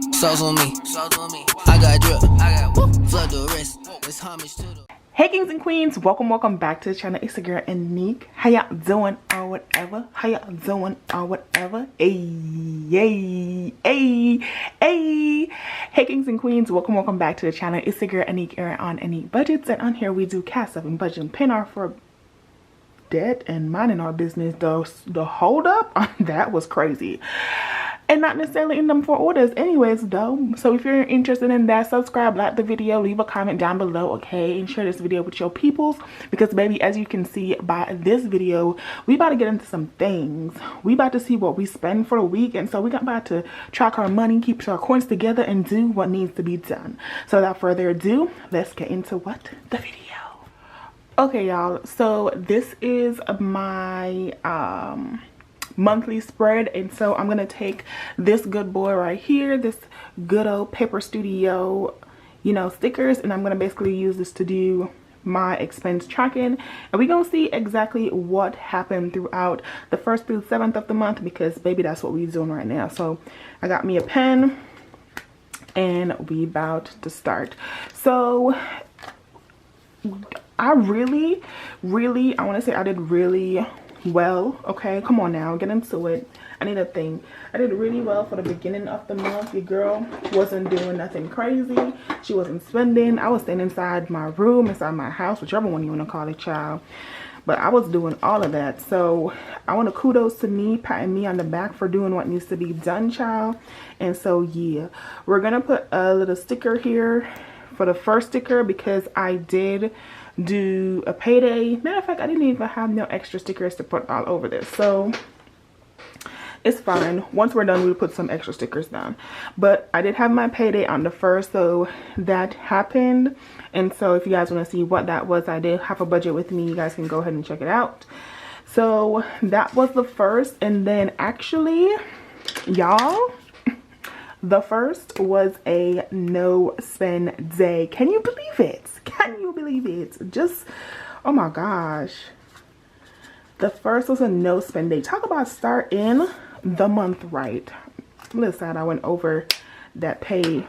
Sauce on me. I got drip. Flood the rest. It's homage to the. Hey kings and queens, welcome back to the channel. It's your girl Aneke. How y'all doing or whatever? How y'all doing or whatever? Hey. Hey kings and queens, welcome back to the channel. It's your girl Aneke on Aneke Budgets, and on here we do cash stuff and budgeting, paying off for debt and minding our business. The hold up on that was crazy. And not necessarily in them for orders anyways though. So if you're interested in that, subscribe, like the video, leave a comment down below, okay? And share this video with your peoples. Because baby, as you can see by this video, we about to get into some things. We about to see what we spend for the week. And so we got about to track our money, keep our coins together, and do what needs to be done. So without further ado, let's get into what? The video. Okay y'all, so this is my monthly spread, and so I'm gonna take this good boy right here, this good old Paper Studio, you know, stickers, and I'm gonna basically use this to do my expense tracking, and we're gonna see exactly what happened throughout the 1st through 7th of the month, because baby, that's what we're doing right now. So I got me a pen and we about to start. So I really I want to say I did really well. Okay, come on now, get into it. I need a thing. I did really well for the beginning of the month. Your girl wasn't doing nothing crazy. She wasn't spending. I was staying inside my room, inside my house, whichever one you want to call it, child. But I was doing all of that. So I want to kudos to me, patting me on the back for doing what needs to be done, child. And so yeah, we're gonna put a little sticker here for the first sticker because I did do a payday. Matter of fact, I didn't even have no extra stickers to put all over this, so it's fine. Once we're done, we'll put some extra stickers down. But I did have my payday on the 1st, so that happened. And so if you guys want to see what that was, I did have a budget with me. You guys can go ahead and check it out. So that was the 1st, and then actually, y'all, the 1st was a no spend day. Can you believe it? Can you believe it? Just, oh my gosh. The 1st was a no spend day. Talk about starting the month right. Listen, I went over that payday,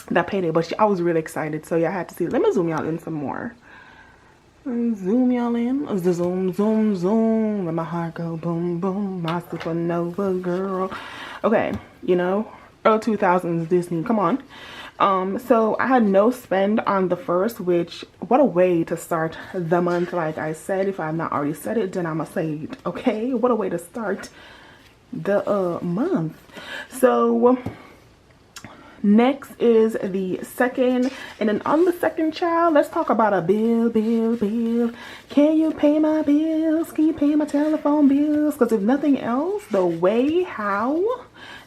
but I was really excited. So yeah, I had to see. Let me zoom y'all in some more. Zoom y'all in. Zoom. Let my heart go boom, boom. My supernova girl. Okay, you know, early 2000s Disney, come on. So I had no spend on the 1st, which, what a way to start the month. Like I said, if I've not already said it, then I'ma say it, okay? What a way to start the month. So next is the 2nd, and then on the 2nd, child, let's talk about a bill. Can you pay my bills? Can you pay my telephone bills? Because if nothing else, the way how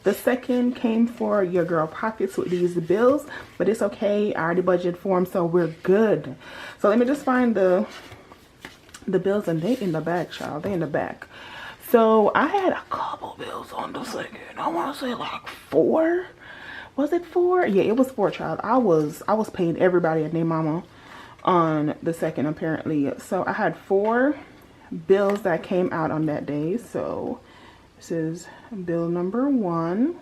the 2nd came for your girl pockets with these bills, but it's okay. I already budgeted for them, so we're good. So let me just find the bills, and they in the back, child. They in the back. So I had a couple bills on the 2nd. I want to say like 4. Was it 4? Yeah, it was 4, child. I was paying everybody and their mama on the 2nd apparently. So I had 4 bills that came out on that day. So this is bill number 1.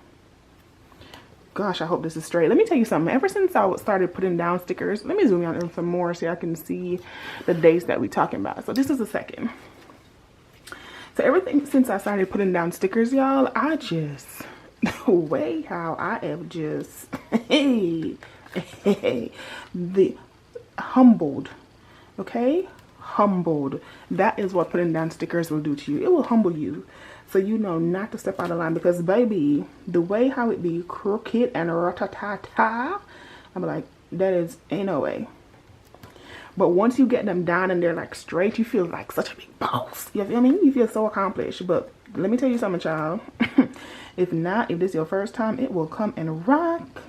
Gosh, I hope this is straight. Let me tell you something. Ever since I started putting down stickers, let me zoom out in some more so I can see the dates that we're talking about. So this is the 2nd. So everything since I started putting down stickers, y'all, I just, the way how I am just, the humbled, okay? Humbled. That is what putting down stickers will do to you. It will humble you. So you know not to step out of line, because baby, the way how it be crooked and ratatata, I'm like, that is, ain't no way. But once you get them down and they're like straight, you feel like such a big boss. You feel me? You feel so accomplished. But let me tell you something, child. If not, if this is your first time, it will come and rock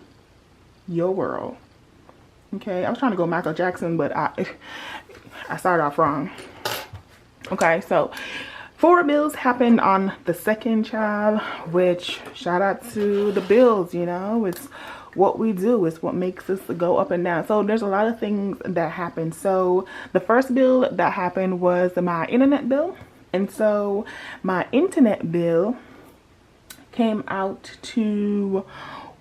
your world. Okay, I was trying to go Michael Jackson, but I started off wrong. Okay, so 4 bills happened on the 2nd, child, which shout out to the bills, you know, it's what we do, is what makes us go up and down. So there's a lot of things that happen. So the first bill that happened was my internet bill. And so my internet bill came out to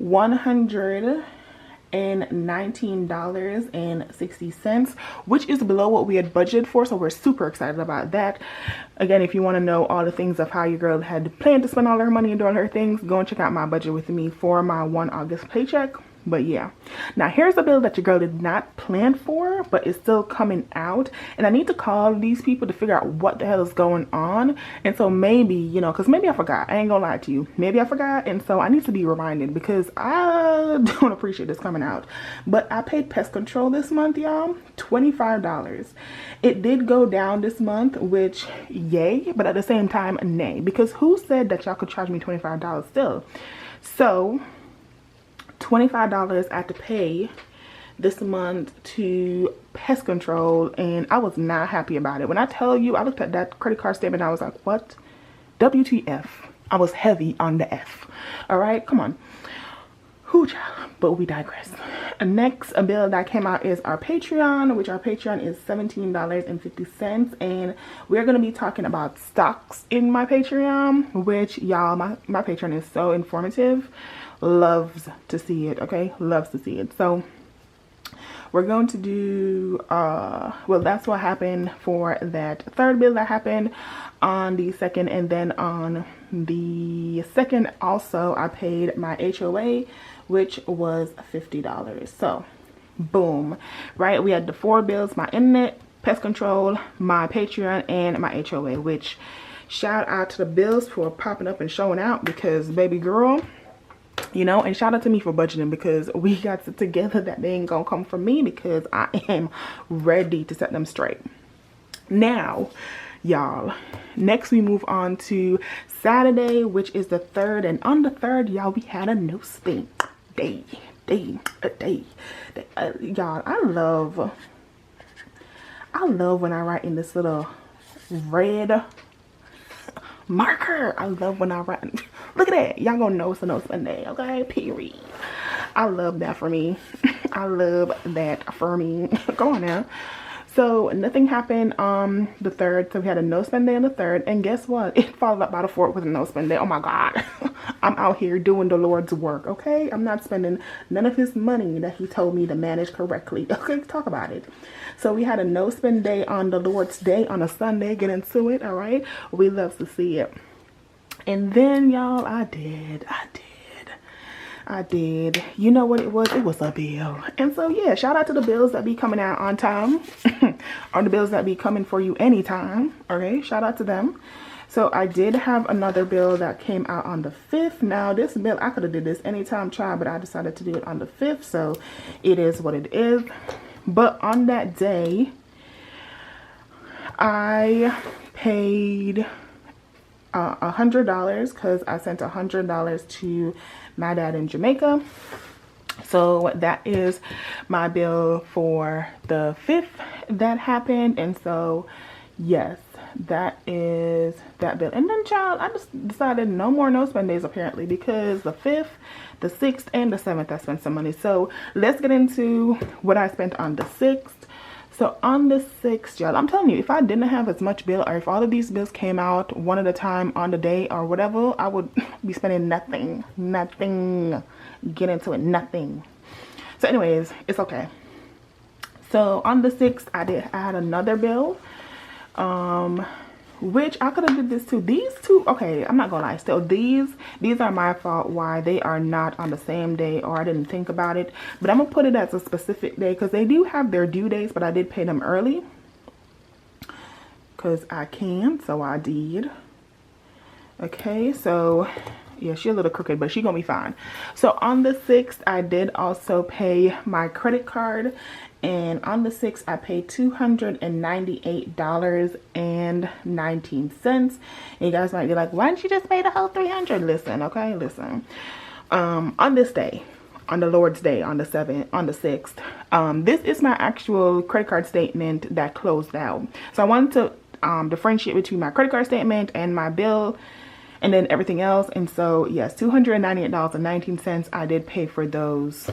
$119.60, which is below what we had budgeted for, so we're super excited about that. Again, if you want to know all the things of how your girl had planned to spend all her money and do all her things, go and check out my budget with me for my 1 August paycheck. But yeah, now here's a bill that your girl did not plan for, but it's still coming out, and I need to call these people to figure out what the hell is going on. And so maybe, you know, because maybe I forgot. I ain't gonna lie to you, maybe I forgot, and so I need to be reminded because I don't appreciate this coming out. But I paid pest control this month, y'all, $25. It did go down this month, which yay, but at the same time nay, because who said that y'all could charge me $25 still? So $25 I had to pay this month to pest control, and I was not happy about it. When I tell you, I looked at that credit card statement, I was like, what? WTF? I was heavy on the F. All right, come on. Whoo, child. But we digress. Next, a bill that came out is our Patreon, which our Patreon is $17.50, and we're going to be talking about stocks in my Patreon, which y'all, my Patreon is so informative. Loves to see it, okay? Loves to see it. So we're going to do well, that's what happened for that third bill that happened on the 2nd, and then on the 2nd also I paid my HOA, which was $50. So boom, right? We had the 4 bills: my internet, pest control, my Patreon, and my HOA, which shout out to the bills for popping up and showing out, because baby girl, you know, and shout out to me for budgeting, because we got it together that they ain't gonna come from me, because I am ready to set them straight. Now, y'all, next we move on to Saturday, which is the 3rd, and on the 3rd, y'all, we had a no spend day. Y'all, I love when I write in this little red marker. I love when I write. Look at that. Y'all gonna know it's a no spend day, okay? Period. I love that for me. I love that for me. Go on now. So nothing happened on the 3rd. So we had a no spend day on the 3rd. And guess what? It followed up by the 4th with a no spend day. Oh my God. I'm out here doing the Lord's work, okay? I'm not spending none of his money that he told me to manage correctly. Okay, talk about it. So we had a no spend day on the Lord's Day on a Sunday. Get into it, all right? We love to see it. And then, y'all, I did. You know what it was? It was a bill. And so, yeah, shout out to the bills that be coming out on time. Or the bills that be coming for you anytime. Okay, shout out to them. So I did have another bill that came out on the 5th. Now, this bill, I could have did this anytime, child, but I decided to do it on the 5th. So it is what it is. But on that day, I paid $100 because I sent $100 to my dad in Jamaica. So that is my bill for the 5th that happened. And so yes, that is that bill. And then, child, I just decided no more no spend days apparently, because the 5th, the 6th, and the 7th I spent some money. So let's get into what I spent on the 6th. So on the 6th, y'all, I'm telling you, if I didn't have as much bill, or if all of these bills came out one at a time on the day or whatever, I would be spending nothing. Get into it, nothing. So anyways, it's okay. So on the 6th, I had another bill, which I could have did this too. These two, okay, I'm not gonna lie, still these are my fault why they are not on the same day, or I didn't think about it. But I'm gonna put it as a specific day because they do have their due dates, but I did pay them early because I can, so I did. Okay, so yeah, she's a little crooked, but she's gonna be fine. So on the 6th, I did also pay my credit card. And on the 6th, I paid $298.19. And you guys might be like, why didn't you just pay the whole $300? Listen, okay, listen. On this day, on the Lord's Day, on the 6th, this is my actual credit card statement that closed out. So I wanted to differentiate between my credit card statement and my bill, and then everything else. And so yes, $298.19 I did pay for those.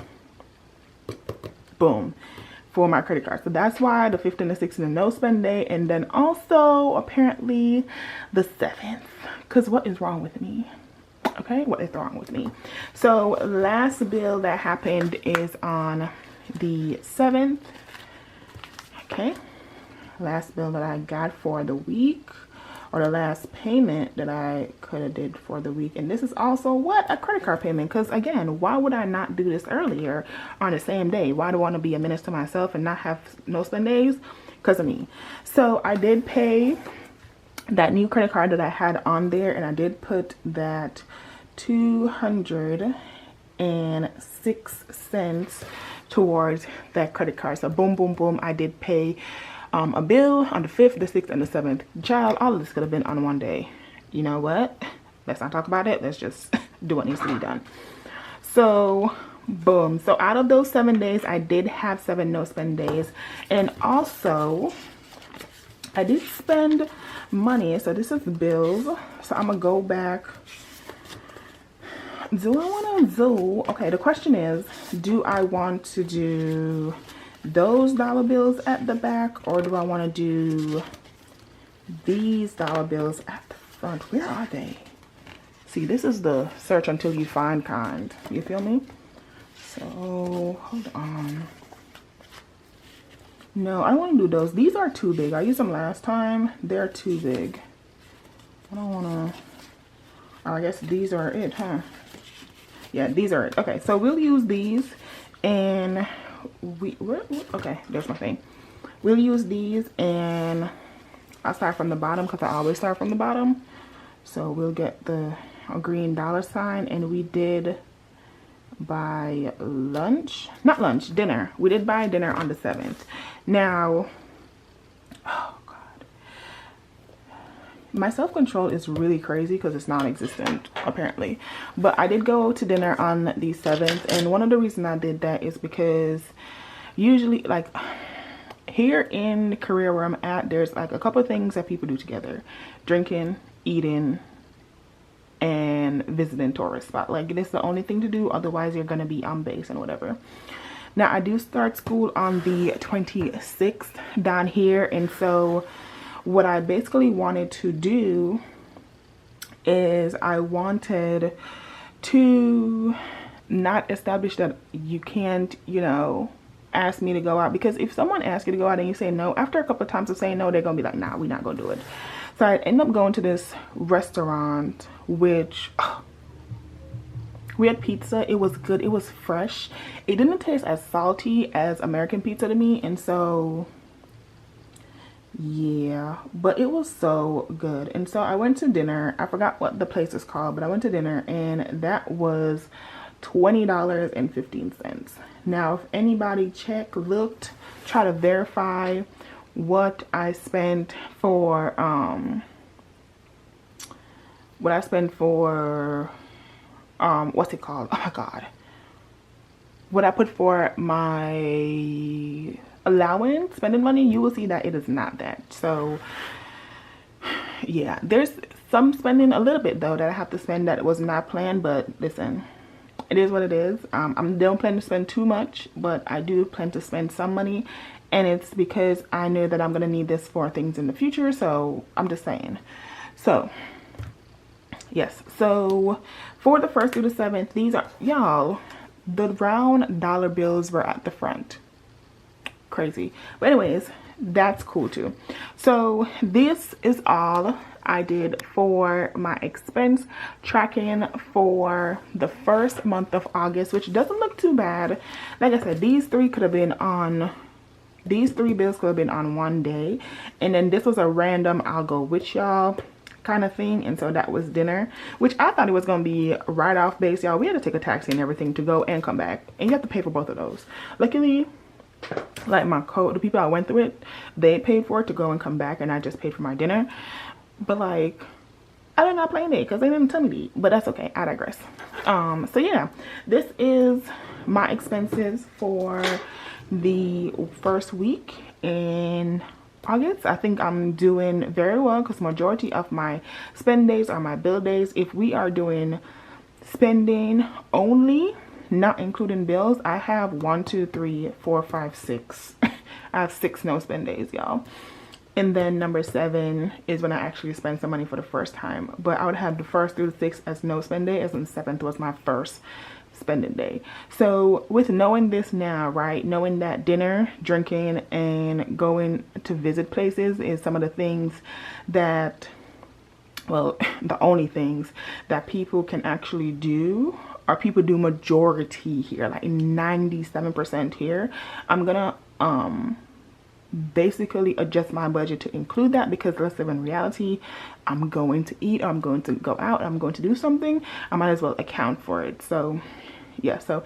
Boom. For my credit card. So that's why the 5th and the 6th is a no spend day. And then also apparently the 7th, because what is wrong with me? Okay, what is wrong with me? So last bill that happened is on the 7th. Okay, last bill that I got for the week, or the last payment that I could have did for the week. And this is also what, a credit card payment, because again, why would I not do this earlier on the same day? Why do I want to be a menace to myself and not have no spend days? Because of me. So I did pay that new credit card that I had on there, and I did put that 206 cents towards that credit card. So boom, boom, boom, I did pay a bill on the 5th, the 6th, and the 7th. Child, all of this could have been on one day. You know what? Let's not talk about it. Let's just do what needs to be done. So boom. So out of those 7 days, I did have 7 no spend days. And also, I did spend money. So this is bills. So I'm gonna go back. Do I want to do, okay, the question is, do I want to do those dollar bills at the back, or do I want to do these dollar bills at the front? Where are they? See, this is the search until you find kind. You feel me? So, hold on. No, I don't want to do those. These are too big. I used them last time. They're too big. I don't want to. Oh, I guess these are it, huh? Yeah, these are it. Okay, so we'll use these, and okay, there's my thing. We'll use these, and I'll start from the bottom because I always start from the bottom. So we'll get the green dollar sign, and we did buy lunch, not lunch, dinner. We did buy dinner on the 7th. Now, oh God, my self-control is really crazy because it's non-existent apparently. But I did go to dinner on the 7th, and one of the reasons I did that is because usually, like, here in Korea where I'm at, there's like a couple of things that people do together: drinking, eating, and visiting tourist spot. Like, it is the only thing to do, otherwise you're gonna be on base and whatever. Now I do start school on the 26th down here, and so what I basically wanted to do is I wanted to not establish that you can't, you know, ask me to go out, because if someone asks you to go out and you say no, after a couple of times of saying no, they're gonna be like, nah, we're not gonna do it. So I ended up going to this restaurant, which we had pizza. It was good. It was fresh. It didn't taste as salty as American pizza to me, and so yeah, but it was so good. And so I went to dinner. I forgot what the place is called, but I went to dinner, and that was $20.15. Now, if anybody looked, try to verify what I spent for what's it called? Oh my God. What I put for my allowance, spending money, you will see that it is not that. So yeah, there's some spending a little bit though that I have to spend that was not planned, but listen, it is what it is. I don't plan to spend too much, but I do plan to spend some money, and it's because I know that I'm gonna need this for things in the future. So I'm just saying. So yes, so for the 1st through the 7th, these are, y'all, the round dollar bills were at the front. Crazy. But anyways, that's cool too. So this is all I did for my expense tracking for the first month of August, which doesn't look too bad. Like I said, these three bills could have been on one day, and then this was a random I'll go with y'all kind of thing. And so that was dinner, which I thought it was gonna be right off base, y'all. We had to take a taxi and everything to go and come back, and you have to pay for both of those. Luckily, like the people I went through it, they paid for it to go and come back, and I just paid for my dinner. But like, I did not plan it because they didn't tell me to eat, but that's okay. I digress. So yeah, this is my expenses for the first week in August. I think I'm doing very well because majority of my spend days are my bill days. If we are doing spending only, not including bills, I have 1, 2, 3, 4, 5, 6. I have 6 no spend days, y'all. And then number 7 is when I actually spend some money for the first time. But I would have the 1st through the 6th as no spend day, as in 7th was my first spending day. So with knowing this now, right, knowing that dinner, drinking, and going to visit places is some of the things that, well, the only things that people can actually do, or people do majority here, like 97% here. I'm gonna basically adjust my budget to include that, because let's live in reality. I'm going to eat, or I'm going to go out, I'm going to do something, I might as well account for it. So yeah, so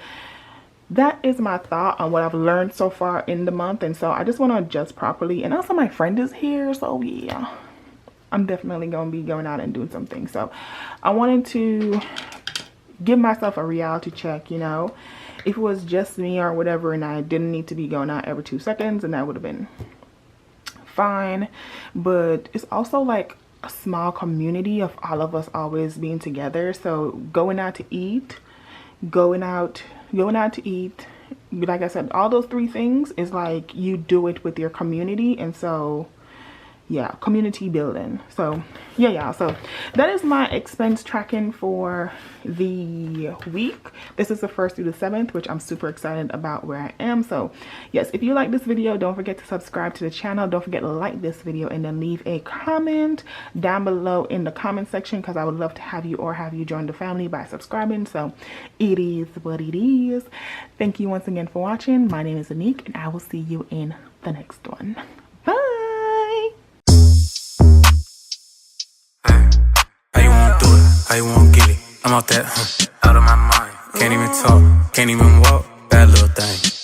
that is my thought on what I've learned so far in the month. And so I just want to adjust properly. And also my friend is here, so yeah, I'm definitely going to be going out and doing something. So I wanted to give myself a reality check, you know. If it was just me or whatever and I didn't need to be going out every 2 seconds, and that would have been fine. But it's also like a small community of all of us always being together. So going out to eat, going out to eat, like I said, all those 3 things is like you do it with your community. And so yeah, community building. So yeah, y'all, so that is my expense tracking for the week. This is the 1st through the 7th, which I'm super excited about where I am. So yes, if you like this video, don't forget to subscribe to the channel. Don't forget to like this video, and then leave a comment down below in the comment section, because I would love to have you join the family by subscribing. So it is what it is. Thank you once again for watching. My name is Aneke, and I will see you in the next one. Bye. How you wanna do it? How you wanna get it? I'm out that, out of my mind. Can't even talk, can't even walk. Bad little thing.